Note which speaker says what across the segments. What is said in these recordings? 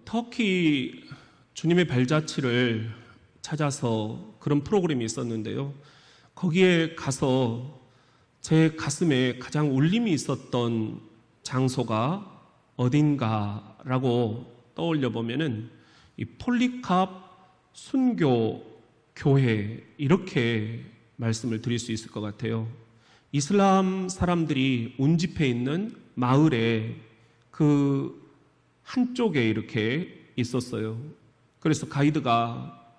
Speaker 1: 터키 주님의 발자취를 찾아서 그런 프로그램이 있었는데요. 거기에 가서 제 가슴에 가장 울림이 있었던 장소가 어딘가라고 떠올려 보면은 이 폴리캅 순교 교회, 이렇게 말씀을 드릴 수 있을 것 같아요. 이슬람 사람들이 운집해 있는 마을에 그 한쪽에 이렇게 있었어요. 그래서 가이드가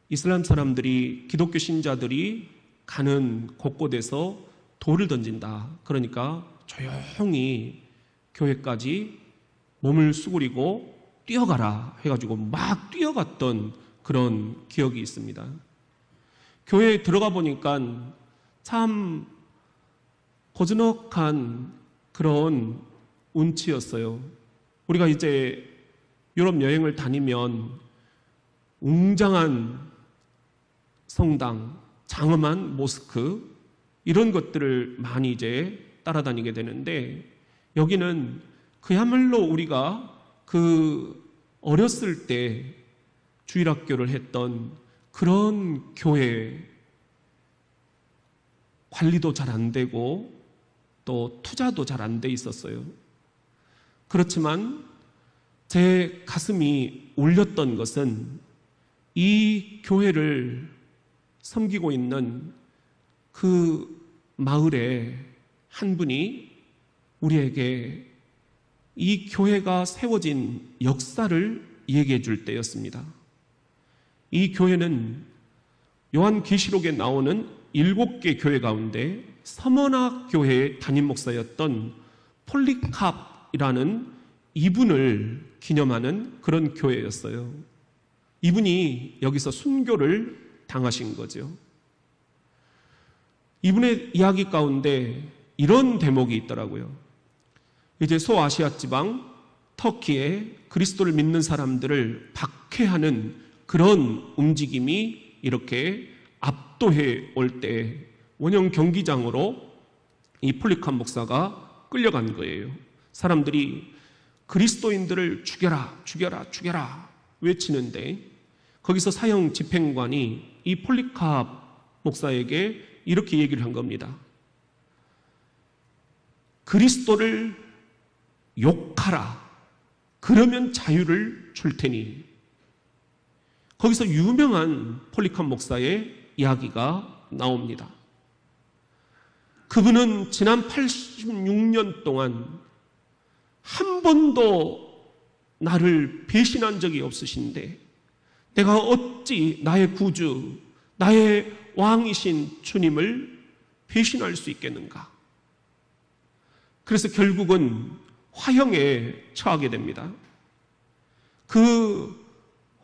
Speaker 1: 이슬람 사람들이, 기독교 신자들이 가는 곳곳에서 돌을 던진다. 그러니까 조용히 교회까지 몸을 수그리고 뛰어가라 해가지고 막 뛰어갔던 그런 기억이 있습니다. 교회에 들어가 보니까 참 고즈넉한 그런 운치였어요. 우리가 이제 유럽 여행을 다니면 웅장한 성당, 장엄한 모스크, 이런 것들을 많이 이제 따라다니게 되는데, 여기는 그야말로 우리가 그 어렸을 때 주일학교를 했던 그런 교회, 관리도 잘 안 되고 또 투자도 잘 안 돼 있었어요. 그렇지만 제 가슴이 울렸던 것은 이 교회를 섬기고 있는 그 마을에 한 분이 우리에게 이 교회가 세워진 역사를 얘기해 줄 때였습니다. 이 교회는 요한계시록에 나오는 7개 교회 가운데 서머나 교회의 담임 목사였던 폴리캅이라는 이분을 기념하는 그런 교회였어요. 이분이 여기서 순교를 당하신 거죠. 이분의 이야기 가운데 이런 대목이 있더라고요. 이제 소아시아 지방 터키에 그리스도를 믿는 사람들을 박해하는 그런 움직임이 이렇게 압도해 올 때 원형 경기장으로 이 폴리캅 목사가 끌려간 거예요. 사람들이 그리스도인들을 죽여라, 죽여라, 죽여라 외치는데, 거기서 사형 집행관이 이 폴리캅 목사에게 이렇게 얘기를 한 겁니다. 그리스도를 욕하라. 그러면 자유를 줄 테니. 거기서 유명한 폴리캅 목사의 이야기가 나옵니다. 그분은 지난 86년 동안 한 번도 나를 배신한 적이 없으신데 내가 어찌 나의 구주, 나의 왕이신 주님을 배신할 수 있겠는가? 그래서 결국은 화형에 처하게 됩니다. 그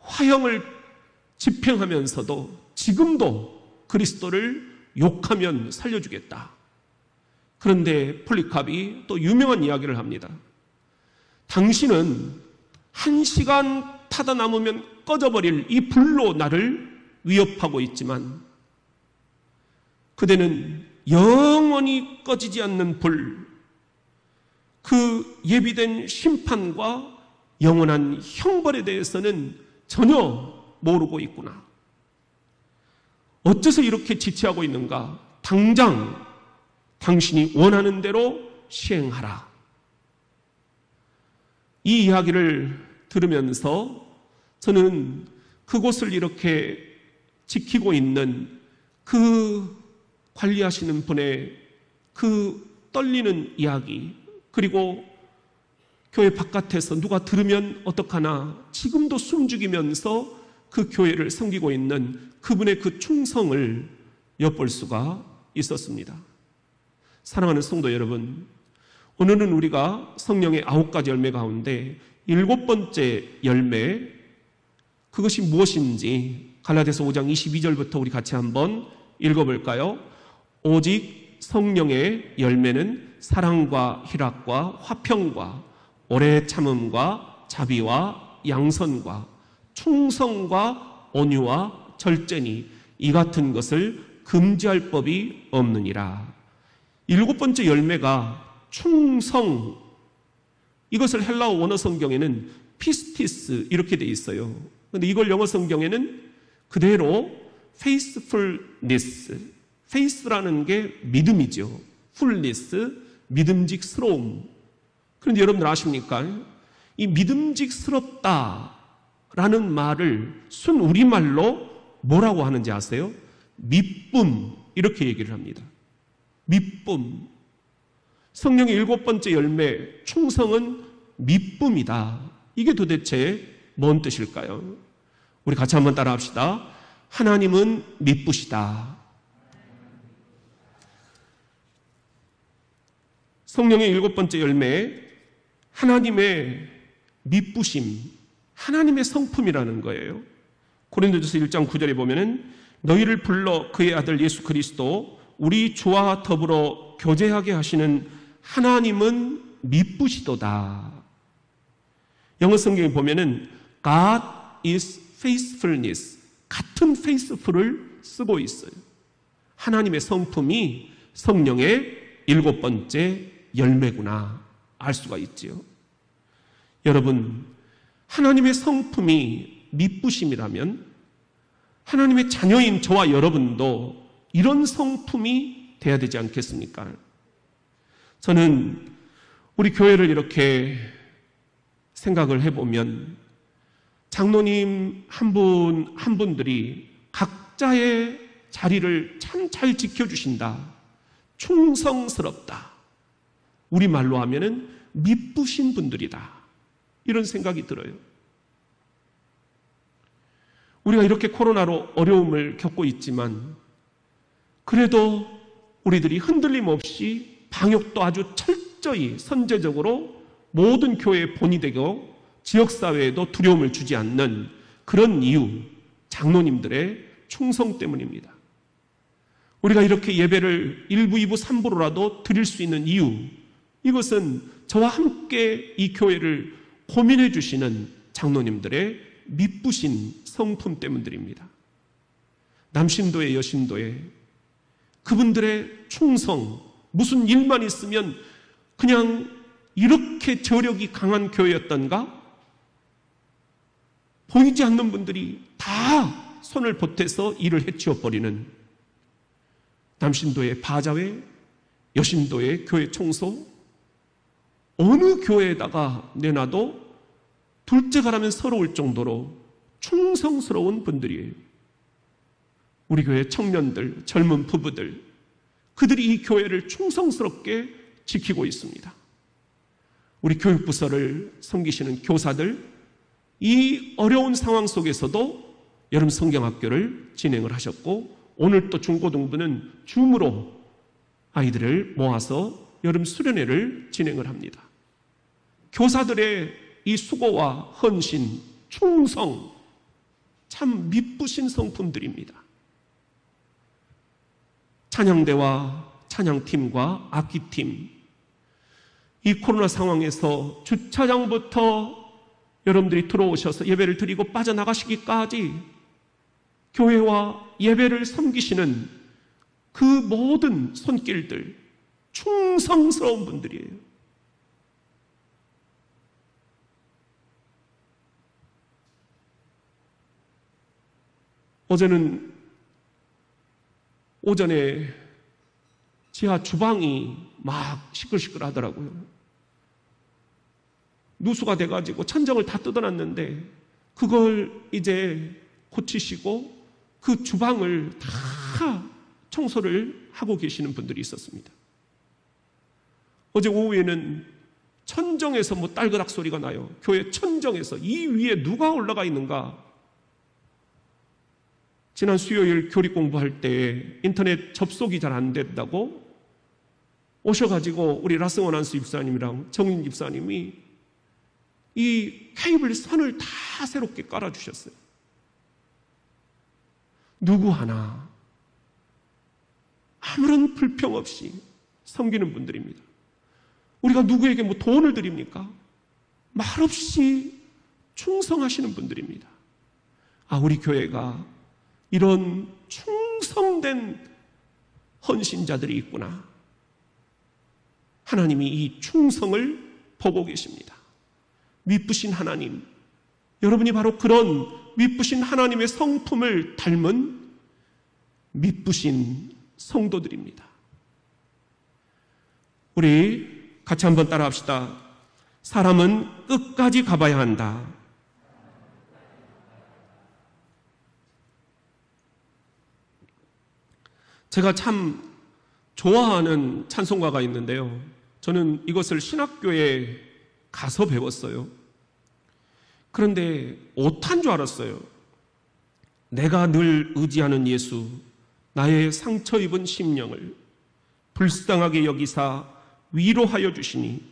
Speaker 1: 화형을 집행하면서도 지금도 그리스도를 욕하면 살려주겠다. 그런데 폴리캅이 또 유명한 이야기를 합니다. 당신은 1시간 타다 남으면 꺼져버릴 이 불로 나를 위협하고 있지만 그대는 영원히 꺼지지 않는 불, 그 예비된 심판과 영원한 형벌에 대해서는 전혀 모르고 있구나. 어째서 이렇게 지체하고 있는가? 당장 당신이 원하는 대로 시행하라. 이 이야기를 들으면서 저는 그곳을 이렇게 지키고 있는 그 관리하시는 분의 그 떨리는 이야기, 그리고 교회 바깥에서 누가 들으면 어떡하나 지금도 숨죽이면서 그 교회를 섬기고 있는 그분의 그 충성을 엿볼 수가 있었습니다. 사랑하는 성도 여러분, 오늘은 우리가 성령의 9가지 열매 가운데 7번째 열매, 그것이 무엇인지 갈라디아서 5장 22절부터 우리 같이 한번 읽어볼까요? 오직 성령의 열매는 사랑과 희락과 화평과 오래 참음과 자비와 양선과 충성과 온유와 절제니 이 같은 것을 금지할 법이 없느니라. 7번째 열매가 충성, 이것을 헬라어 원어 성경에는 피스티스 이렇게 돼 있어요. 근데 이걸 영어 성경에는 그대로 faithfulness, faith라는 게 믿음이죠. fulness, 믿음직스러움. 그런데 여러분들 아십니까? 이 믿음직스럽다라는 말을 순 우리말로 뭐라고 하는지 아세요? 미쁨, 이렇게 얘기를 합니다. 미쁨. 성령의 7번째 열매, 충성은 미쁨이다. 이게 도대체 뭔 뜻일까요? 우리 같이 한번 따라 합시다. 하나님은 미쁘시다. 성령의 7번째 열매, 하나님의 미쁘심, 하나님의 성품이라는 거예요. 고린도전서 1장 9절에 보면은 너희를 불러 그의 아들 예수 그리스도 우리 주와 더불어 교제하게 하시는 하나님은 미쁘시도다. 영어 성경에 보면은 God is faithfulness, 같은 faithful을 쓰고 있어요. 하나님의 성품이 성령의 7번째 열매구나 알 수가 있지요. 여러분, 하나님의 성품이 미쁘심이라면 하나님의 자녀인 저와 여러분도 이런 성품이 돼야 되지 않겠습니까? 저는 우리 교회를 이렇게 생각을 해보면 장로님 한 분 한 분들이 각자의 자리를 참 잘 지켜주신다. 충성스럽다. 우리말로 하면은 미쁘신 분들이다. 이런 생각이 들어요. 우리가 이렇게 코로나로 어려움을 겪고 있지만 그래도 우리들이 흔들림 없이 방역도 아주 철저히 선제적으로 모든 교회의 본이 되고 지역사회에도 두려움을 주지 않는 그런 이유, 장로님들의 충성 때문입니다. 우리가 이렇게 예배를 1부, 2부, 3부로라도 드릴 수 있는 이유, 이것은 저와 함께 이 교회를 고민해 주시는 장로님들의 미쁘신 성품 때문들입니다. 남신도에 여신도에 그분들의 충성, 무슨 일만 있으면 그냥 이렇게 저력이 강한 교회였던가? 보이지 않는 분들이 다 손을 보태서 일을 해치워버리는 남신도의 바자회, 여신도의 교회 청소, 어느 교회에다가 내놔도 둘째가라면 서러울 정도로 충성스러운 분들이에요. 우리 교회 청년들, 젊은 부부들, 그들이 이 교회를 충성스럽게 지키고 있습니다. 우리 교육부서를 섬기시는 교사들, 이 어려운 상황 속에서도 여름 성경학교를 진행을 하셨고 오늘 또 중고등부는 줌으로 아이들을 모아서 여름 수련회를 진행을 합니다. 교사들의 이 수고와 헌신, 충성, 참 미쁘신 성품들입니다. 찬양대와 찬양팀과 악기팀, 이 코로나 상황에서 주차장부터 여러분들이 들어오셔서 예배를 드리고 빠져나가시기까지 교회와 예배를 섬기시는 그 모든 손길들, 충성스러운 분들이에요. 어제는 오전에 지하 주방이 막 시끌시끌 하더라고요. 누수가 돼가지고 천정을 다 뜯어놨는데 그걸 이제 고치시고 그 주방을 다 청소를 하고 계시는 분들이 있었습니다. 어제 오후에는 천정에서 뭐 딸그락 소리가 나요. 교회 천정에서 이 위에 누가 올라가 있는가. 지난 수요일 교리 공부할 때 인터넷 접속이 잘 안 된다고 오셔가지고 우리 라승원 안수 집사님이랑 정인 집사님이 이 케이블 선을 다 새롭게 깔아주셨어요. 누구 하나 아무런 불평 없이 섬기는 분들입니다. 우리가 누구에게 뭐 돈을 드립니까? 말없이 충성하시는 분들입니다. 아, 우리 교회가 이런 충성된 헌신자들이 있구나. 하나님이 이 충성을 보고 계십니다. 미쁘신 하나님, 여러분이 바로 그런 미쁘신 하나님의 성품을 닮은 미쁘신 성도들입니다. 우리 같이 한번 따라합시다. 사람은 끝까지 가봐야 한다. 제가 참 좋아하는 찬송가가 있는데요. 저는 이것을 신학교에 가서 배웠어요. 그런데 오타인 줄 알았어요. 내가 늘 의지하는 예수, 나의 상처 입은 심령을 불쌍하게 여기사 위로하여 주시니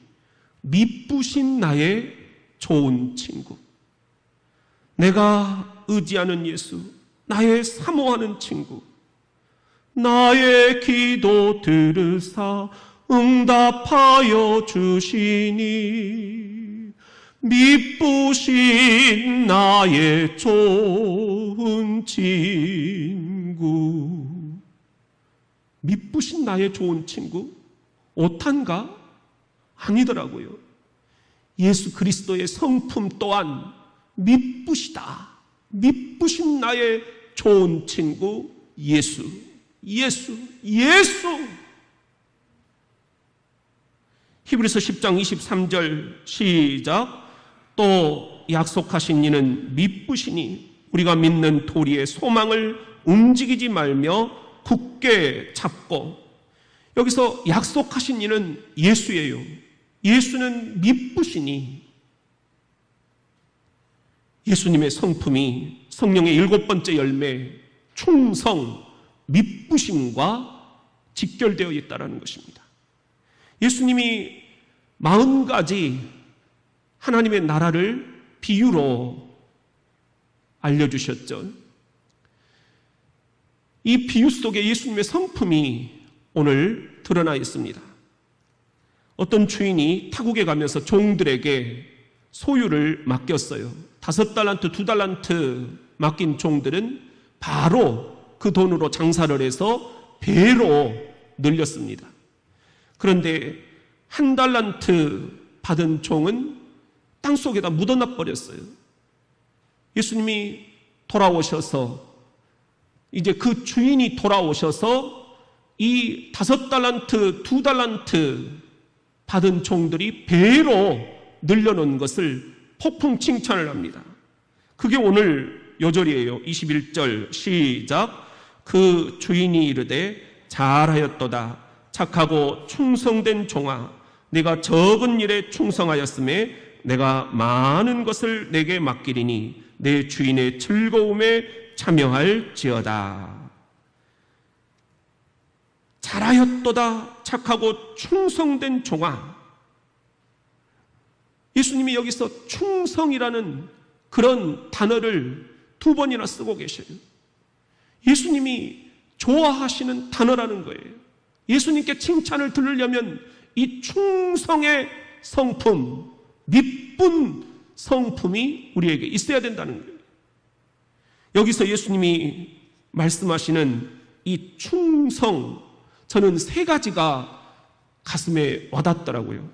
Speaker 1: 미쁘신 나의 좋은 친구. 내가 의지하는 예수, 나의 사모하는 친구, 나의 기도 들으사 응답하여 주시니 미쁘신 나의 좋은 친구. 미쁘신 나의 좋은 친구? 오탄가? 아니더라고요. 예수 그리스도의 성품 또한 미쁘시다. 미쁘신 나의 좋은 친구 예수. 히브리서 10장 23절 시작. 또 약속하신 이는 미쁘시니 우리가 믿는 도리의 소망을 움직이지 말며 굳게 잡고. 여기서 약속하신 이는 예수예요. 예수는 미쁘시니 예수님의 성품이 성령의 7번째 열매 충성, 미쁘심과 직결되어 있다는 것입니다. 예수님이 40가지 하나님의 나라를 비유로 알려주셨죠. 이 비유 속에 예수님의 성품이 오늘 드러나 있습니다. 어떤 주인이 타국에 가면서 종들에게 소유를 맡겼어요. 5달란트, 2달란트 맡긴 종들은 바로 그 돈으로 장사를 해서 배로 늘렸습니다. 그런데 1달란트 받은 종은 땅속에다 묻어놔 버렸어요. 예수님이 돌아오셔서 이제 그 주인이 돌아오셔서 이 5달란트, 2달란트 받은 종들이 배로 늘려놓은 것을 폭풍 칭찬을 합니다. 그게 오늘 요절이에요. 21절 시작. 그 주인이 이르되 잘하였도다. 착하고 충성된 종아, 네가 적은 일에 충성하였음에 내가 많은 것을 내게 맡기리니 내 주인의 즐거움에 참여할지어다. 잘하였도다. 착하고 충성된 종아. 예수님이 여기서 충성이라는 그런 단어를 2번이나 쓰고 계셔요. 예수님이 좋아하시는 단어라는 거예요. 예수님께 칭찬을 들으려면 이 충성의 성품, 미쁜 성품이 우리에게 있어야 된다는 거예요. 여기서 예수님이 말씀하시는 이 충성, 저는 3가지가 가슴에 와닿더라고요.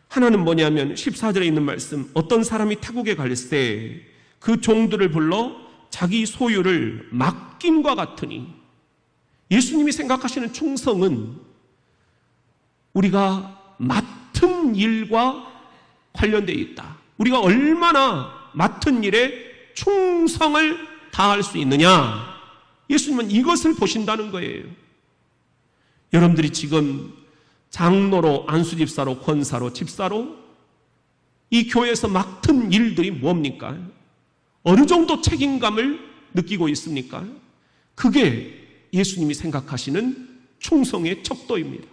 Speaker 1: 하나는 뭐냐면 14절에 있는 말씀, 어떤 사람이 타국에 갈새 그 종들을 불러 자기 소유를 맡김과 같으니. 예수님이 생각하시는 충성은 우리가 맡은 일과 관련되어 있다. 우리가 얼마나 맡은 일에 충성을 다할 수 있느냐, 예수님은 이것을 보신다는 거예요. 여러분들이 지금 장로로, 안수집사로, 권사로, 집사로 이 교회에서 맡은 일들이 뭡니까? 어느 정도 책임감을 느끼고 있습니까? 그게 예수님이 생각하시는 충성의 척도입니다.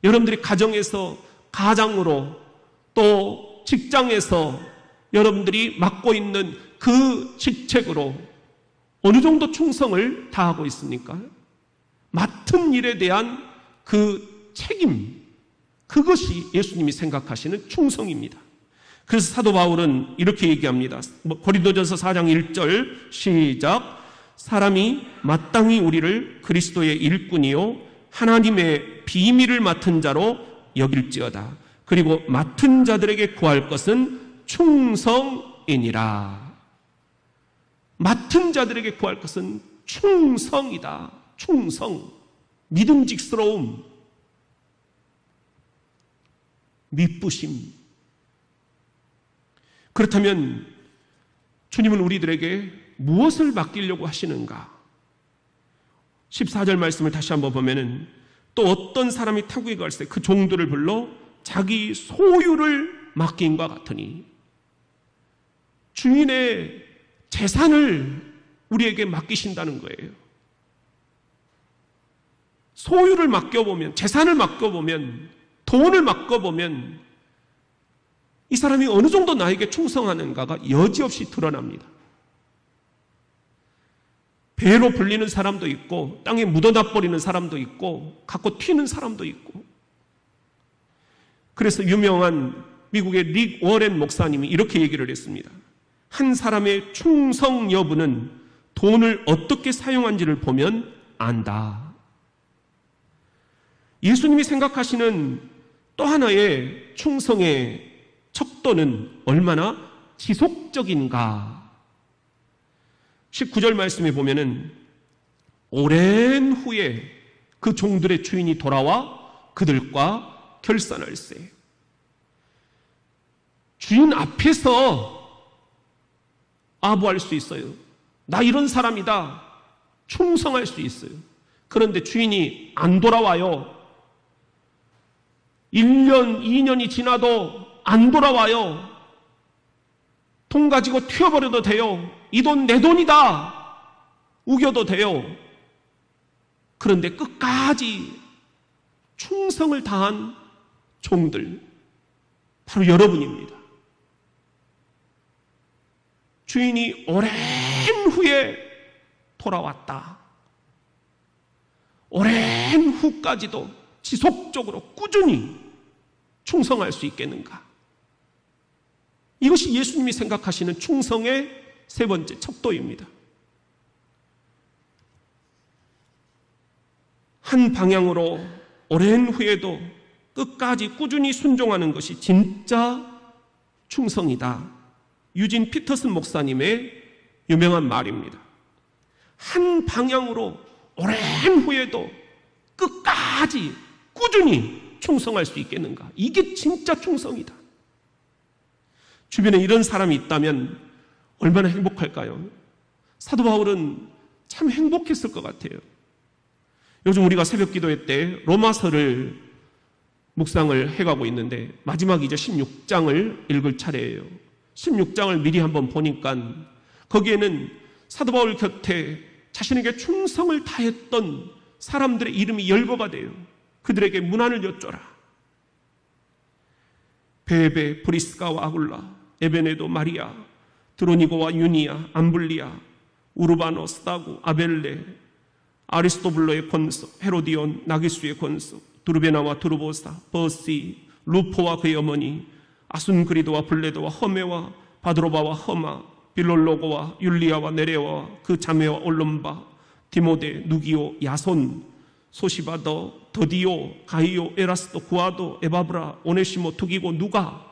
Speaker 1: 여러분들이 가정에서, 가장으로, 또 직장에서 여러분들이 맡고 있는 그 직책으로 어느 정도 충성을 다하고 있습니까? 맡은 일에 대한 그 책임, 그것이 예수님이 생각하시는 충성입니다. 그래서 사도 바울은 이렇게 얘기합니다. 고린도전서 4장 1절 시작. 사람이 마땅히 우리를 그리스도의 일꾼이요 하나님의 비밀을 맡은 자로 여길지어다. 그리고 맡은 자들에게 구할 것은 충성이니라. 맡은 자들에게 구할 것은 충성이다. 충성, 믿음직스러움, 미쁘심. 그렇다면 주님은 우리들에게 무엇을 맡기려고 하시는가? 14절 말씀을 다시 한번 보면은 또 어떤 사람이 타국에 갈새 그 종들을 불러 자기 소유를 맡긴과 같으니, 주인의 재산을 우리에게 맡기신다는 거예요. 소유를 맡겨보면, 재산을 맡겨보면, 돈을 맡겨보면 이 사람이 어느 정도 나에게 충성하는가가 여지없이 드러납니다. 배로 불리는 사람도 있고 땅에 묻어놔 버리는 사람도 있고 갖고 튀는 사람도 있고. 그래서 유명한 미국의 릭 워렌 목사님이 이렇게 얘기를 했습니다. 한 사람의 충성 여부는 돈을 어떻게 사용한지를 보면 안다. 예수님이 생각하시는 또 하나의 충성의 척도는 얼마나 지속적인가. 19절 말씀에 보면은 오랜 후에 그 종들의 주인이 돌아와 그들과 결산할세. 주인 앞에서 아부할 수 있어요. 나 이런 사람이다. 충성할 수 있어요. 그런데 주인이 안 돌아와요. 1년, 2년이 지나도 안 돌아와요. 돈 가지고 튀어버려도 돼요. 이 돈 내 돈이다. 우겨도 돼요. 그런데 끝까지 충성을 다한 종들, 바로 여러분입니다. 주인이 오랜 후에 돌아왔다. 오랜 후까지도 지속적으로 꾸준히 충성할 수 있겠는가? 이것이 예수님이 생각하시는 충성의 세 번째 척도입니다. 한 방향으로 오랜 후에도 끝까지 꾸준히 순종하는 것이 진짜 충성이다. 유진 피터슨 목사님의 유명한 말입니다. 한 방향으로 오랜 후에도 끝까지 꾸준히 충성할 수 있겠는가? 이게 진짜 충성이다. 주변에 이런 사람이 있다면 얼마나 행복할까요? 사도 바울은 참 행복했을 것 같아요. 요즘 우리가 새벽 기도회 때 로마서를 묵상을 해가고 있는데 마지막 이제 16장을 읽을 차례예요. 16장을 미리 한번 보니까 거기에는 사도 바울 곁에 자신에게 충성을 다했던 사람들의 이름이 열거가 돼요. 그들에게 문안을 여쭤라. 베베, 브리스가와 아굴라, 에베네도, 마리아, 드로니고와 유니아, 암블리아, 우르바노, 스다구, 아벨레, 아리스토블로의 권속, 헤로디온, 나기수의 권속, 두르베나와 두르보사, 버시, 루포와 그의 어머니, 아순그리도와 블레도와 허메와 바드로바와 허마, 빌롤로고와 율리아와 네레와 그 자매와 올롬바, 디모데, 누기오, 야손, 소시바더, 더디오, 가이오, 에라스도, 구아도, 에바브라, 오네시모, 투기고, 누가,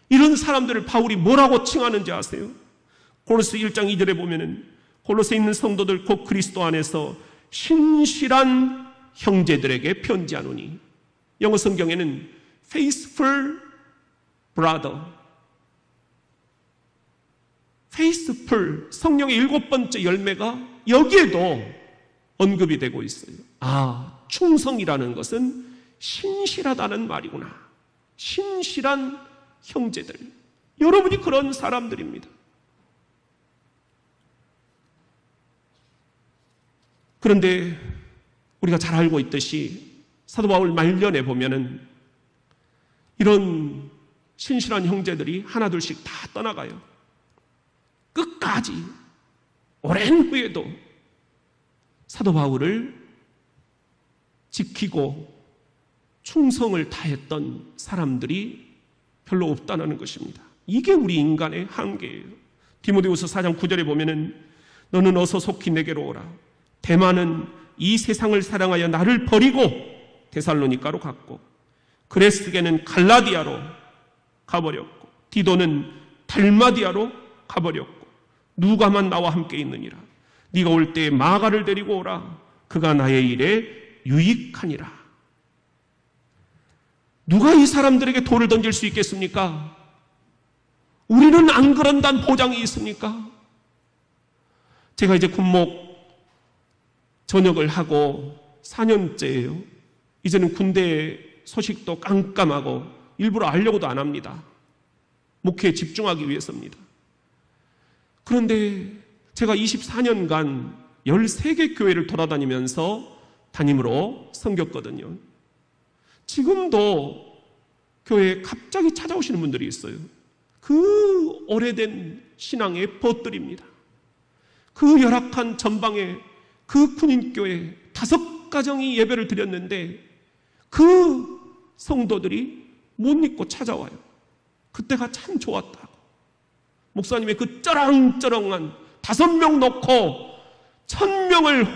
Speaker 1: 이런 사람들을 바울이 뭐라고 칭하는지 아세요? 골로새 1장 2절에 보면은 골로새에 있는 성도들 곧 그리스도 안에서 신실한 형제들에게 편지하노니, 영어 성경에는 faithful brother, faithful, 성령의 7번째 열매가 여기에도 언급이 되고 있어요. 아, 충성이라는 것은 신실하다는 말이구나. 신실한 형제들, 여러분이 그런 사람들입니다. 그런데 우리가 잘 알고 있듯이 사도 바울 말년에 보면은 이런 신실한 형제들이 하나둘씩 다 떠나가요. 끝까지 오랜 후에도 사도 바울을 지키고 충성을 다했던 사람들이 별로 없다는 것입니다. 이게 우리 인간의 한계예요. 디모데후서 4장 9절에 보면은 너는 어서 속히 내게로 오라. 데마는 이 세상을 사랑하여 나를 버리고 데살로니가로 갔고, 그레스게는 갈라디아로 가버렸고, 디도는 달마디아로 가버렸고 누가만 나와 함께 있느니라. 네가 올 때에 마가를 데리고 오라. 그가 나의 일에 유익하니라. 누가 이 사람들에게 돌을 던질 수 있겠습니까? 우리는 안 그런다는 보장이 있습니까? 제가 이제 군목 전역을 하고 4년째예요. 이제는 군대 소식도 깜깜하고 일부러 알려고도 안 합니다. 목회에 집중하기 위해서입니다. 그런데 제가 24년간 13개 교회를 돌아다니면서 담임으로 섬겼거든요. 지금도 교회에 갑자기 찾아오시는 분들이 있어요. 그 오래된 신앙의 벗들입니다. 그 열악한 전방에 그 군인교회 5가정이 예배를 드렸는데 그 성도들이 못 잊고 찾아와요. 그때가 참 좋았다고. 목사님의 그 쩌렁쩌렁한 5명 놓고 1000명을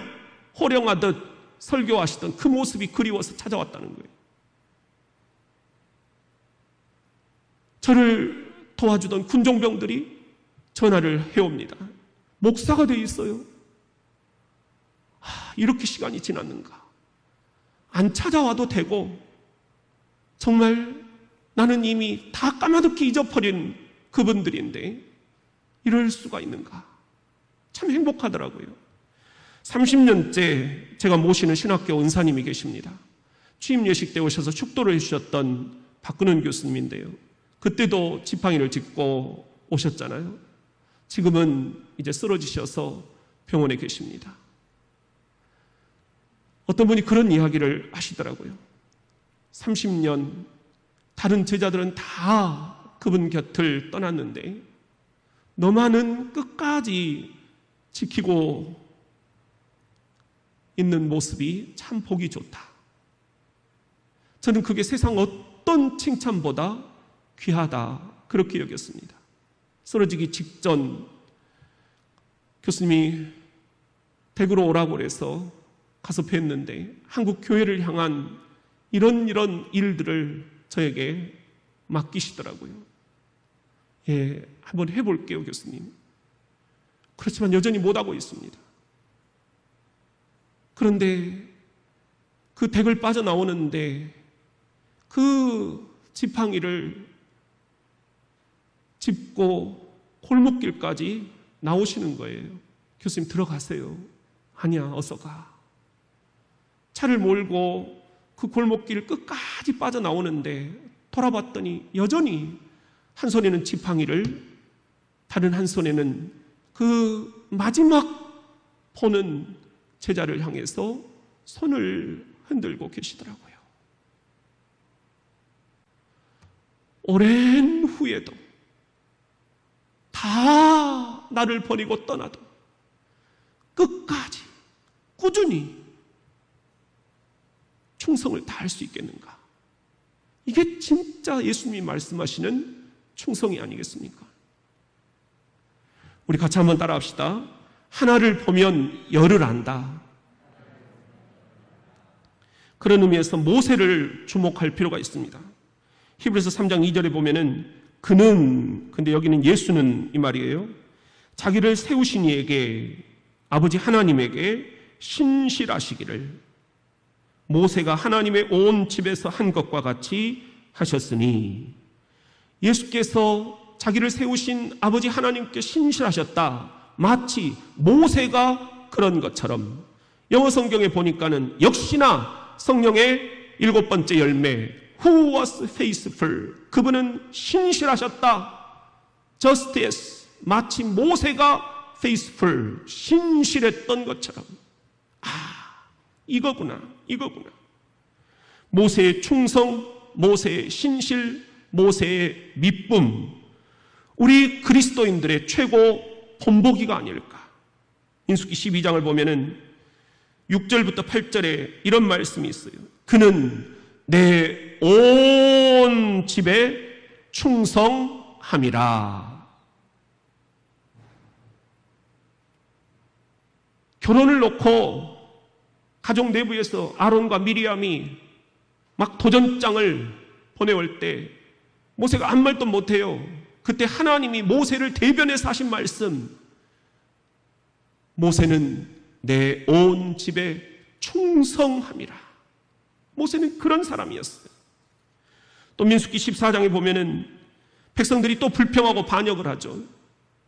Speaker 1: 호령하듯 설교하시던 그 모습이 그리워서 찾아왔다는 거예요. 저를 도와주던 군종병들이 전화를 해옵니다. 목사가 돼 있어요. 이렇게 시간이 지났는가. 안 찾아와도 되고 정말 나는 이미 다 까마득히 잊어버린 그분들인데 이럴 수가 있는가. 참 행복하더라고요. 30년째 제가 모시는 신학교 은사님이 계십니다. 취임 예식 때 오셔서 축도를 해주셨던 박근원 교수님인데요. 그때도 지팡이를 짚고 오셨잖아요. 지금은 이제 쓰러지셔서 병원에 계십니다. 어떤 분이 그런 이야기를 하시더라고요. 30년 다른 제자들은 다 그분 곁을 떠났는데 너만은 끝까지 지키고 있는 모습이 참 보기 좋다. 저는 그게 세상 어떤 칭찬보다 귀하다 그렇게 여겼습니다. 쓰러지기 직전 교수님이 대구로 오라고 그래서 가서 뵀는데 한국 교회를 향한 이런 일들을 저에게 맡기시더라고요. 예, 한번 해볼게요, 교수님. 그렇지만 여전히 못하고 있습니다. 그런데 그 댁을 빠져나오는데 그 지팡이를 짚고 골목길까지 나오시는 거예요. 교수님 들어가세요. 아니야, 어서 가. 차를 몰고 그 골목길 끝까지 빠져나오는데 돌아봤더니 여전히 한 손에는 지팡이를, 다른 한 손에는 그 마지막 보는 제자를 향해서 손을 흔들고 계시더라고요. 오랜 후에도 다 나를 버리고 떠나도 끝까지 꾸준히 충성을 다할 수 있겠는가? 이게 진짜 예수님이 말씀하시는 충성이 아니겠습니까? 우리 같이 한번 따라합시다. 하나를 보면 열을 안다. 그런 의미에서 모세를 주목할 필요가 있습니다. 히브리서 3장 2절에 보면은 그는, 근데 여기는 예수는 이 말이에요. 자기를 세우신 이에게, 아버지 하나님에게 신실하시기를 모세가 하나님의 온 집에서 한 것과 같이 하셨으니, 예수께서 자기를 세우신 아버지 하나님께 신실하셨다. 마치 모세가 그런 것처럼. 영어 성경에 보니까는 역시나 성령의 7번째 열매, Who was faithful? 그분은 신실하셨다. Just as, 마치 모세가 faithful, 신실했던 것처럼. 이거구나. 모세의 충성, 모세의 신실, 모세의 미쁨, 우리 그리스도인들의 최고 본보기가 아닐까. 민수기 12장을 보면은 6절부터 8절에 이런 말씀이 있어요. 그는 내 온 집에 충성함이라. 결혼을 놓고 가족 내부에서 아론과 미리암이 막 도전장을 보내올 때 모세가 아무 말도 못해요. 그때 하나님이 모세를 대변해서 하신 말씀, 모세는 내 온 집에 충성함이라. 모세는 그런 사람이었어요. 또 민수기 14장에 보면은 백성들이 또 불평하고 반역을 하죠.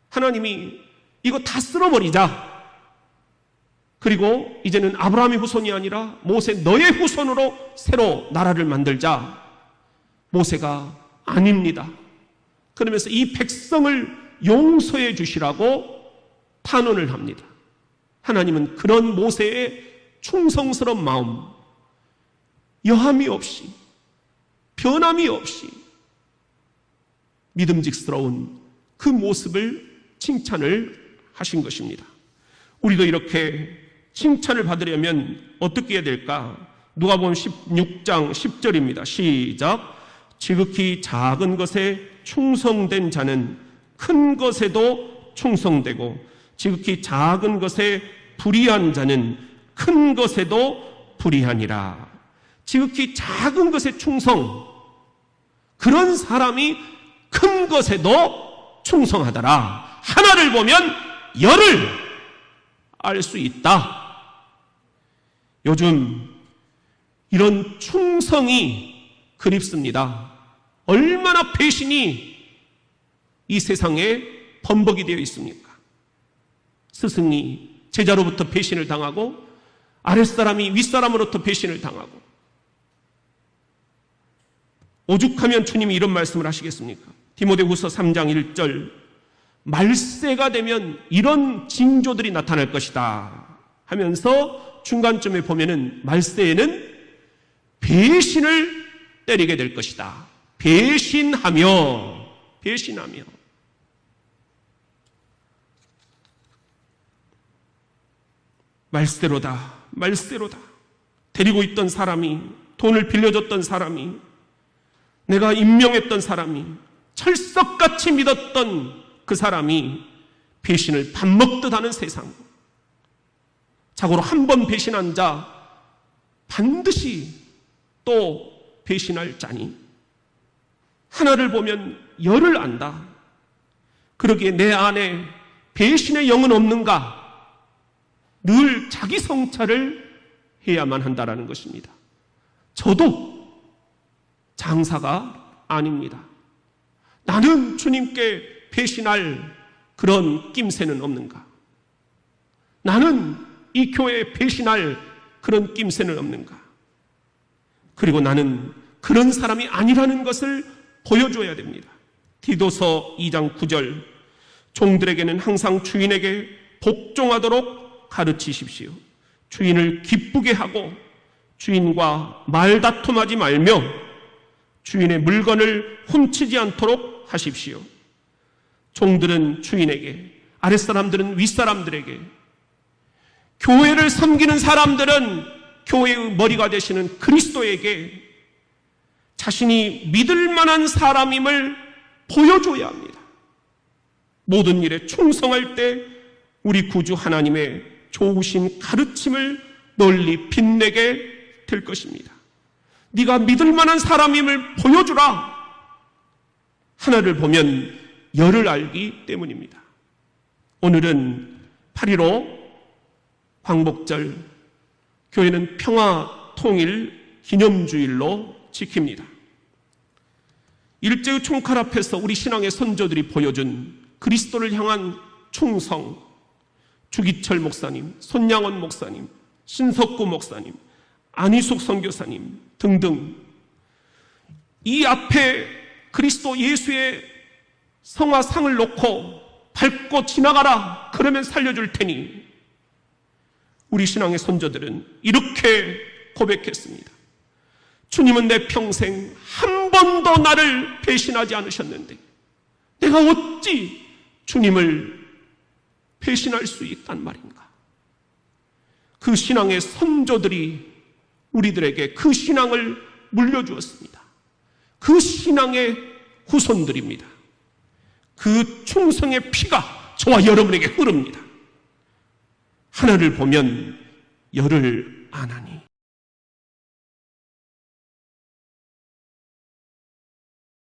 Speaker 1: 하나님이 이거 다 쓸어버리자. 그리고 이제는 아브라함의 후손이 아니라 모세 너의 후손으로 새로 나라를 만들자. 모세가 아닙니다. 그러면서 이 백성을 용서해 주시라고 탄원을 합니다. 하나님은 그런 모세의 충성스러운 마음, 여함이 없이, 변함이 없이 믿음직스러운 그 모습을 칭찬을 하신 것입니다. 우리도 이렇게 칭찬을 받으려면 어떻게 해야 될까? 누가복음 16장 10절입니다. 시작. 지극히 작은 것에 충성된 자는 큰 것에도 충성되고 지극히 작은 것에 불의한 자는 큰 것에도 불의하니라. 지극히 작은 것에 충성, 그런 사람이 큰 것에도 충성하더라. 하나를 보면 열을 알 수 있다. 요즘 이런 충성이 그립습니다. 얼마나 배신이 이 세상에 범벅이 되어 있습니까? 스승이 제자로부터 배신을 당하고 아랫사람이 윗사람으로부터 배신을 당하고, 오죽하면 주님이 이런 말씀을 하시겠습니까? 디모데후서 3장 1절, 말세가 되면 이런 징조들이 나타날 것이다 하면서 중간쯤에 보면은 말세에는 배신을 때리게 될 것이다. 배신하며 말세로다. 데리고 있던 사람이, 돈을 빌려줬던 사람이, 내가 임명했던 사람이, 철석같이 믿었던 그 사람이 배신을 밥 먹듯 하는 세상. 자고로 한 번 배신한 자 반드시 또 배신할 자니 하나를 보면 열을 안다. 그러기에 내 안에 배신의 영은 없는가? 늘 자기 성찰을 해야만 한다라는 것입니다. 저도 장사가 아닙니다. 나는 주님께 배신할 그런 낌새는 없는가? 나는 이 교회에 배신할 그런 낌새는 없는가? 그리고 나는 그런 사람이 아니라는 것을 보여줘야 됩니다. 디도서 2장 9절, 종들에게는 항상 주인에게 복종하도록 가르치십시오. 주인을 기쁘게 하고 주인과 말다툼하지 말며 주인의 물건을 훔치지 않도록 하십시오. 종들은 주인에게, 아랫사람들은 윗사람들에게, 교회를 섬기는 사람들은 교회의 머리가 되시는 그리스도에게 자신이 믿을 만한 사람임을 보여줘야 합니다. 모든 일에 충성할 때 우리 구주 하나님의 좋으신 가르침을 널리 빛내게 될 것입니다. 네가 믿을 만한 사람임을 보여주라. 하나를 보면 열을 알기 때문입니다. 오늘은 8.15 광복절, 교회는 평화 통일 기념주일로 지킵니다. 일제의 총칼 앞에서 우리 신앙의 선조들이 보여준 그리스도를 향한 충성, 주기철 목사님, 손양원 목사님, 신석구 목사님, 안희숙 선교사님 등등, 이 앞에 그리스도 예수의 성화상을 놓고 밟고 지나가라, 그러면 살려줄 테니, 우리 신앙의 선조들은 이렇게 고백했습니다. 주님은 내 평생 한 번도 나를 배신하지 않으셨는데 내가 어찌 주님을 배신할 수 있단 말인가? 그 신앙의 선조들이 우리들에게 그 신앙을 물려주었습니다. 그 신앙의 후손들입니다. 그 충성의 피가 저와 여러분에게 흐릅니다. 하나를 보면 열을 안 하니